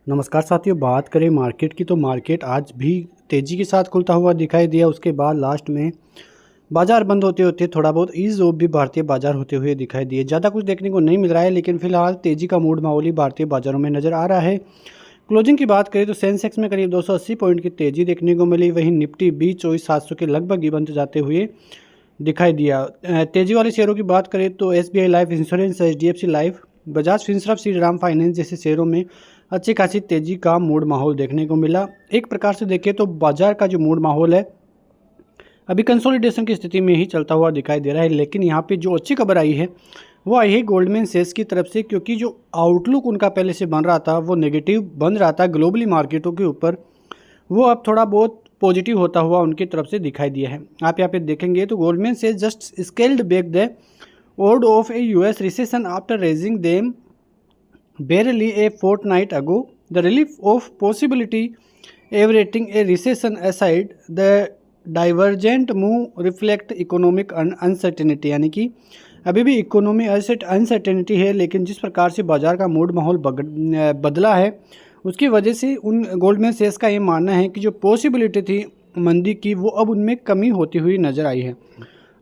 नमस्कार साथियों, बात करें मार्केट की तो मार्केट आज भी तेज़ी के साथ खुलता हुआ दिखाई दिया। उसके बाद लास्ट में बाजार बंद होते होते थोड़ा बहुत ईज़ ऑफ भी भारतीय बाजार होते हुए दिखाई दिए। ज़्यादा कुछ देखने को नहीं मिल रहा है, लेकिन फिलहाल तेज़ी का मूड माहौल ही भारतीय बाजारों में नज़र आ रहा है। क्लोजिंग की बात करें तो सेंसेक्स में करीब 280 पॉइंट की तेज़ी देखने को मिली। वहीं निफ्टी भी 24,700 के लगभग ही बंद जाते हुए दिखाई दिया। तेज़ी वाले शेयरों की बात करें तो SBI life insurance, HDFC life, Bajaj Finserv, Shriram finance जैसे शेयरों में अच्छी खासी तेज़ी का मूड माहौल देखने को मिला। एक प्रकार से देखें तो बाजार का जो मूड माहौल है अभी कंसोलिडेशन की स्थिति में ही चलता हुआ दिखाई दे रहा है। लेकिन यहाँ पे जो अच्छी खबर आई है वो आई है गोल्डमैन सैक्स की तरफ से, क्योंकि जो आउटलुक उनका पहले से बन रहा था वो नेगेटिव बन रहा था ग्लोबली मार्केटों के ऊपर, वो अब थोड़ा बहुत पॉजिटिव होता हुआ उनकी तरफ से दिखाई दिया है। आप यहाँ पे देखेंगे तो गोल्डमैन सैक्स just scaled back the odds of a US recession after raising them barely a fortnight ago. The relief of possibility awaiting a recession aside, the divergent move reflect economic uncertainty, यानी कि अभी भी economy uncertainty है। लेकिन जिस प्रकार से बाजार का मूड माहौल बदला है उसकी वजह से उन गोल्डमैन सैक्स का ये मानना है कि जो पॉसिबिलिटी थी मंदी की वो अब उनमें कमी होती हुई नज़र आई है।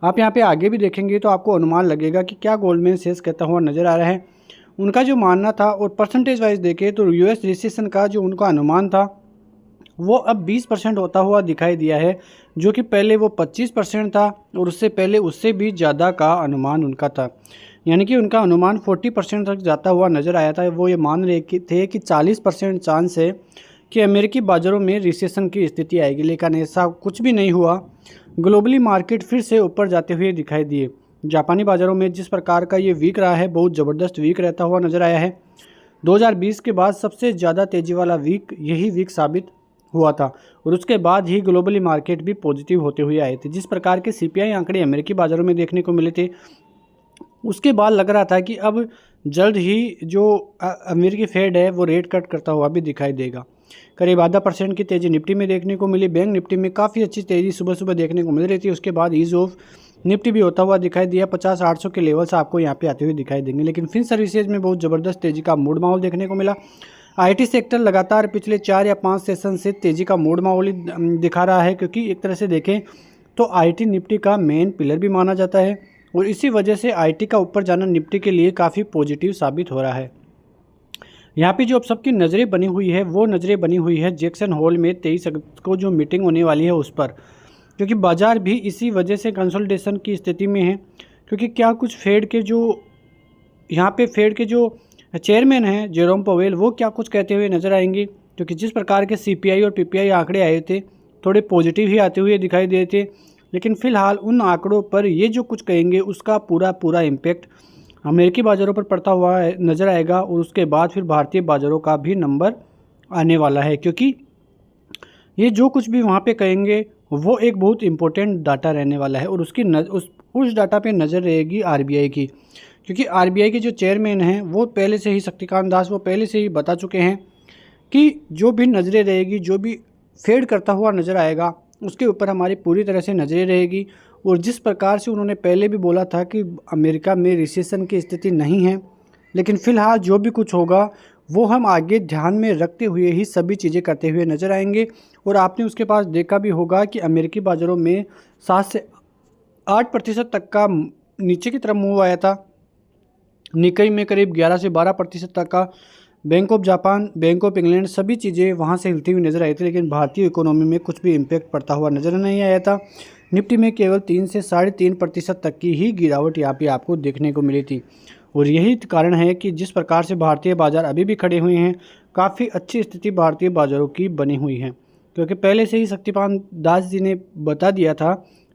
आप यहाँ पे आगे भी देखेंगे तो आपको अनुमान लगेगा कि क्या गोल्डमैन सैक्स कहता हुआ नज़र आ रहा है। उनका जो मानना था और परसेंटेज वाइज देखें तो US रिसेशन का जो उनका अनुमान था वो अब 20% होता हुआ दिखाई दिया है, जो कि पहले वो 25% था और उससे पहले उससे भी ज़्यादा का अनुमान उनका था। यानी कि उनका अनुमान 40% तक जाता हुआ नज़र आया था। वो ये मान रहे थे कि 40% चांस है कि अमेरिकी बाज़ारों में रिसेशन की स्थिति आएगी, लेकिन ऐसा कुछ भी नहीं हुआ। ग्लोबली मार्केट फिर से ऊपर जाते हुए दिखाई दिए। जापानी बाज़ारों में जिस प्रकार का ये वीक रहा है, बहुत ज़बरदस्त वीक रहता हुआ नज़र आया है। 2020 के बाद सबसे ज़्यादा तेज़ी वाला वीक यही वीक साबित हुआ था और उसके बाद ही ग्लोबली मार्केट भी पॉजिटिव होते हुए आए थे। जिस प्रकार के CPI आंकड़े अमेरिकी बाज़ारों में देखने को मिले थे उसके बाद लग रहा था कि अब जल्द ही जो अमेरिकी फेड है वो रेट कट करता हुआ भी दिखाई देगा। करीब 0.5% की तेज़ी निफ्टी में देखने को मिली। बैंक निफ्टी में काफ़ी अच्छी तेज़ी सुबह सुबह देखने को मिल रही थी। उसके बाद ईज ऑफ निफ्टी भी होता हुआ दिखाई दिया। 50-800 के लेवल्स आपको यहाँ पे आते हुए दिखाई देंगे। लेकिन फिन सर्विसेज में बहुत ज़बरदस्त तेज़ी का मूड माहौल देखने को मिला। IT सेक्टर लगातार पिछले 4 या 5 सेशन से तेज़ी का मूड माहौल दिखा रहा है, क्योंकि एक तरह से देखें तो IT निफ्टी का मेन पिलर भी माना जाता है और इसी वजह से IT का ऊपर जाना निफ्टी के लिए काफ़ी पॉजिटिव साबित हो रहा है। यहाँ पे जो अब सबकी नज़रें बनी हुई है वो नज़रें बनी हुई है जैक्सन होल में 23 अगस्त को जो मीटिंग होने वाली है उस पर, क्योंकि बाज़ार भी इसी वजह से कंसोलिडेशन की स्थिति में है। क्योंकि क्या कुछ फेड के जो यहाँ पे फेड के जो चेयरमैन हैं जेरोम पवेल वो क्या कुछ कहते हुए नज़र आएंगे, क्योंकि जिस प्रकार के CPI और PPI आंकड़े आए थे थोड़े पॉजिटिव ही आते हुए दिखाई दिए थे। लेकिन फ़िलहाल उन आंकड़ों पर ये जो कुछ कहेंगे उसका पूरा इम्पैक्ट अमेरिकी बाज़ारों पर पड़ता हुआ नज़र आएगा और उसके बाद फिर भारतीय बाज़ारों का भी नंबर आने वाला है, क्योंकि ये जो कुछ भी वहाँ पे कहेंगे वो एक बहुत इम्पोर्टेंट डाटा रहने वाला है और उसकी उस डाटा पे नज़र रहेगी RBI की, क्योंकि RBI के जो चेयरमैन हैं वो पहले से ही शक्तिकांत दास वो पहले से ही बता चुके हैं कि जो भी नज़रें रहेगी, जो भी फेड करता हुआ नज़र आएगा उसके ऊपर हमारी पूरी तरह से नज़रें रहेगी। और जिस प्रकार से उन्होंने पहले भी बोला था कि अमेरिका में रिसेशन की स्थिति नहीं है, लेकिन फ़िलहाल जो भी कुछ होगा वो हम आगे ध्यान में रखते हुए ही सभी चीज़ें करते हुए नज़र आएंगे। और आपने उसके पास देखा भी होगा कि अमेरिकी बाज़ारों में 7 से 8% तक का नीचे की तरफ मूव आया था। निकाई में करीब 11 से 12% तक का, bank of Japan, bank of England सभी चीज़ें वहाँ से हिलती हुई नज़र आई थी। लेकिन भारतीय इकोनॉमी में कुछ भी इम्पैक्ट पड़ता हुआ नज़र नहीं आया था। निफ्टी में केवल 3 से 3.5% तक की ही गिरावट यहाँ पे आपको देखने को मिली थी। और यही कारण है कि जिस प्रकार से भारतीय बाज़ार अभी भी खड़े हुए हैं, काफ़ी अच्छी स्थिति भारतीय बाज़ारों की बनी हुई है, क्योंकि पहले से ही शक्तिकांत दास जी ने बता दिया था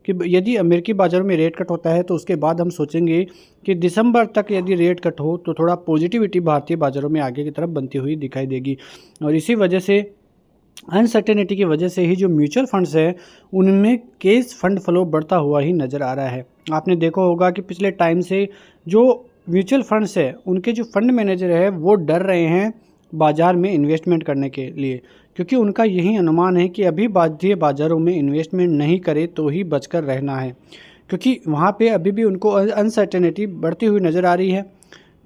कि यदि अमेरिकी बाज़ारों में रेट कट होता है तो उसके बाद हम सोचेंगे कि दिसंबर तक यदि रेट कट हो तो थोड़ा पॉजिटिविटी भारतीय बाज़ारों में आगे की तरफ बनती हुई दिखाई देगी। और इसी वजह से अनसर्टेनिटी की वजह से ही जो म्यूचुअल फंड्स है उनमें कैश फंड फ्लो बढ़ता हुआ ही नज़र आ रहा है। आपने देखा होगा कि पिछले टाइम से जो म्यूचुअल फंड्स है उनके जो फंड मैनेजर है वो डर रहे हैं बाज़ार में इन्वेस्टमेंट करने के लिए, क्योंकि उनका यही अनुमान है कि अभी भारतीय बाज़ारों में इन्वेस्टमेंट नहीं करे तो ही बचकर रहना है, क्योंकि वहाँ पे अभी भी उनको अनसर्टेनिटी बढ़ती हुई नज़र आ रही है।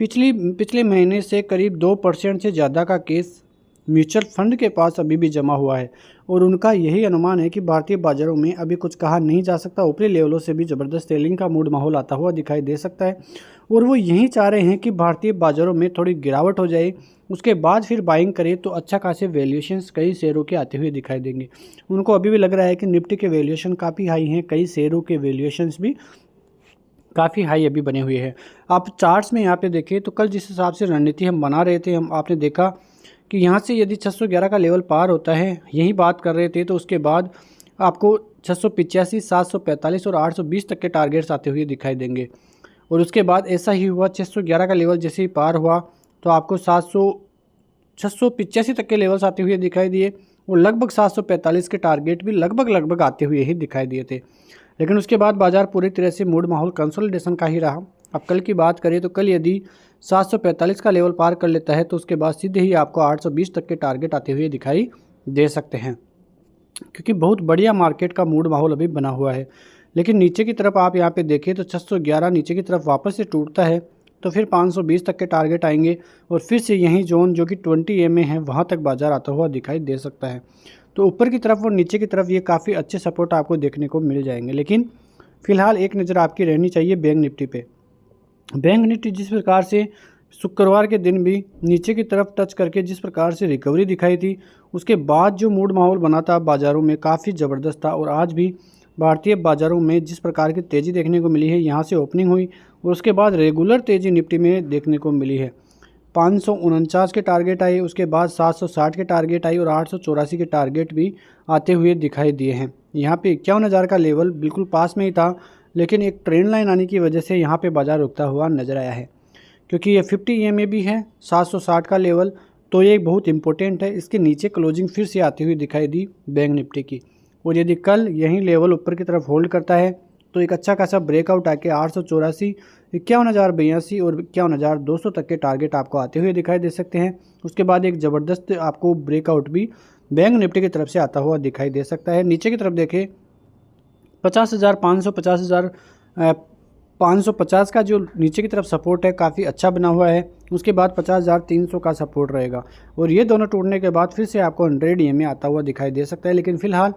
पिछले महीने से करीब 2% से ज़्यादा का केस म्यूचुअल फंड के पास अभी भी जमा हुआ है और उनका यही अनुमान है कि भारतीय बाजारों में अभी कुछ कहा नहीं जा सकता। ऊपरी लेवलों से भी ज़बरदस्त सेलिंग का मूड माहौल आता हुआ दिखाई दे सकता है और वो यही चाह रहे हैं कि भारतीय बाजारों में थोड़ी गिरावट हो जाए, उसके बाद फिर बाइंग करें तो अच्छा खासे वैल्यूएशंस कई शेयरों के आते हुए दिखाई देंगे। उनको अभी भी लग रहा है कि निफ्टी के वैल्यूएशन काफ़ी हाई हैं, कई शेयरों के वैल्यूएशंस भी काफ़ी हाई अभी बने हुए हैं। आप चार्ट्स में यहाँ पे देखें तो कल जिस हिसाब से रणनीति हम बना रहे थे, हम आपने देखा कि यहाँ से यदि 611 का लेवल पार होता है, यही बात कर रहे थे, तो उसके बाद आपको 685, 745 और 820 तक के टारगेट्स आते हुए दिखाई देंगे। और उसके बाद ऐसा ही हुआ, 611 का लेवल जैसे ही पार हुआ तो आपको 685 तक के लेवल्स आते हुए दिखाई दिए और लगभग 745 के टारगेट भी लगभग आते हुए ही दिखाई दिए थे। लेकिन उसके बाद बाजार पूरी तरह से मूड माहौल कंसोलिडेशन का ही रहा। अब कल की बात करें तो कल यदि 745 का लेवल पार कर लेता है तो उसके बाद सीधे ही आपको 820 तक के टारगेट आते हुए दिखाई दे सकते हैं, क्योंकि बहुत बढ़िया मार्केट का मूड माहौल अभी बना हुआ है। लेकिन नीचे की तरफ आप यहाँ पे देखें तो 611 नीचे की तरफ वापस से टूटता है तो फिर 520 तक के टारगेट आएंगे और फिर से यही जोन जो कि 20 EMA है वहाँ तक बाजार आता हुआ दिखाई दे सकता है। तो ऊपर की तरफ और नीचे की तरफ ये काफ़ी अच्छे सपोर्ट आपको देखने को मिल जाएंगे। लेकिन फिलहाल एक नज़र आपकी रहनी चाहिए बैंक निफ्टी पे। बैंक निफ्टी जिस प्रकार से शुक्रवार के दिन भी नीचे की तरफ टच करके जिस प्रकार से रिकवरी दिखाई थी, उसके बाद जो मूड माहौल बना था बाज़ारों में काफ़ी ज़बरदस्त था और आज भी भारतीय बाज़ारों में जिस प्रकार की तेज़ी देखने को मिली है, यहाँ से ओपनिंग हुई और उसके बाद रेगुलर तेज़ी निफ्टी में देखने को मिली है। 549 के टारगेट आए, उसके बाद 760 के टारगेट आई और 884 के टारगेट भी आते हुए दिखाई दिए हैं। यहाँ पे 51,000 का लेवल बिल्कुल पास में ही था, लेकिन एक ट्रेंड लाइन आने की वजह से यहाँ पे बाजार रुकता हुआ नजर आया है, क्योंकि ये 50 EMA भी है 760 का लेवल, तो ये बहुत इंपॉर्टेंट है। इसके नीचे क्लोजिंग फिर से आती हुई दिखाई दी बैंक निफ्टी की, और यदि कल यही लेवल ऊपर की तरफ होल्ड करता है तो एक अच्छा खासा ब्रेकआउट आके 884, 51,082 और 51,200 तक के टारगेट आपको आते हुए दिखाई दे सकते हैं। उसके बाद एक ज़बरदस्त आपको ब्रेकआउट भी बैंक निफ्टी की तरफ से आता हुआ दिखाई दे सकता है। नीचे की तरफ देखें 50,500, 50,550 का जो नीचे की तरफ सपोर्ट है काफ़ी अच्छा बना हुआ है। उसके बाद 50,300 का सपोर्ट रहेगा और ये दोनों टूटने के बाद फिर से आपको 100 EMA आता हुआ दिखाई दे सकता है। लेकिन फिलहाल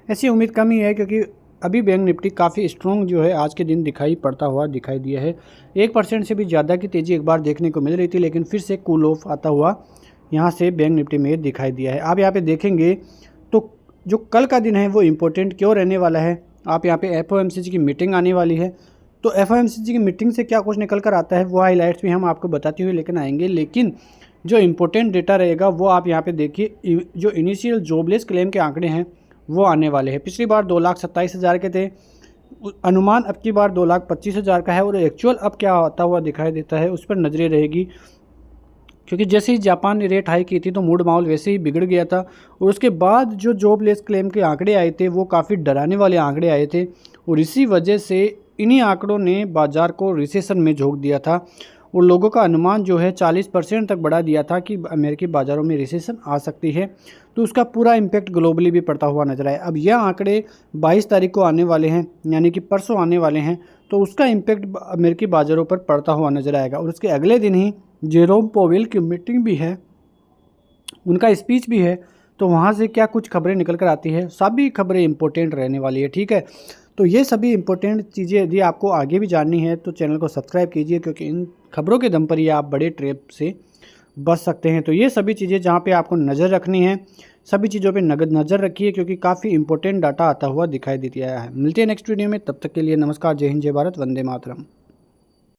ऐसी उम्मीद कम ही है, क्योंकि अभी बैंक निफ्टी काफ़ी स्ट्रॉन्ग जो है आज के दिन दिखाई पड़ता हुआ दिखाई दिया है। 1% से भी ज़्यादा की तेज़ी एक बार देखने को मिल रही थी, लेकिन फिर से कूल ऑफ आता हुआ यहाँ से बैंक निफ्टी में दिखाई दिया है। आप यहाँ पे देखेंगे तो जो कल का दिन है वो इम्पोर्टेंट क्यों रहने वाला है। आप यहाँ पे FOMC की मीटिंग आने वाली है, तो FOMC की मीटिंग से क्या कुछ निकल कर आता है वो हाईलाइट्स भी हम आपको बताते हुए लेकर आएंगे। लेकिन जो इम्पोर्टेंट डेटा रहेगा वो आप यहाँ पे देखिए, जो इनिशियल जॉबलेस क्लेम के आंकड़े हैं वो आने वाले हैं। पिछली बार 2,27,000 के थे, अनुमान अब की बार 2,25,000 का है और एक्चुअल अब क्या आता हुआ दिखाई देता है उस पर नजरें रहेगी, क्योंकि जैसे ही जापान ने रेट हाई की थी तो मूड माहौल वैसे ही बिगड़ गया था। और उसके बाद जो जॉबलेस क्लेम के आंकड़े आए थे वो काफ़ी डराने वाले आंकड़े आए थे और इसी वजह से इन्हीं आंकड़ों ने बाजार को रिसेशन में झोंक दिया था और लोगों का अनुमान जो है 40% तक बढ़ा दिया था कि अमेरिकी बाज़ारों में रिसेशन आ सकती है। तो उसका पूरा इम्पैक्ट ग्लोबली भी पड़ता हुआ नजर आया। अब यह आंकड़े 22 तारीख को आने वाले हैं, यानी कि परसों आने वाले हैं, तो उसका इम्पैक्ट अमेरिकी बाज़ारों पर पड़ता हुआ नजर आएगा। और उसके अगले दिन ही जेरोम पोवेल की मीटिंग भी है, उनका स्पीच भी है, तो वहाँ से क्या कुछ खबरें निकल कर आती है, सभी खबरें इंपॉर्टेंट रहने वाली है। ठीक है, तो ये सभी इंपॉर्टेंट चीज़ें यदि आपको आगे भी जाननी है तो चैनल को सब्सक्राइब कीजिए, क्योंकि इन खबरों के दम पर ही आप बड़े ट्रैप से बच सकते हैं। तो ये सभी चीज़ें जहाँ पे आपको नज़र रखनी है, सभी चीज़ों पे नज़र रखिए, क्योंकि काफ़ी इंपॉर्टेंट डाटा आता हुआ दिखाई देती है। मिलते हैं नेक्स्ट वीडियो में, तब तक के लिए नमस्कार, जय हिंद, जय भारत, वंदे मातरम।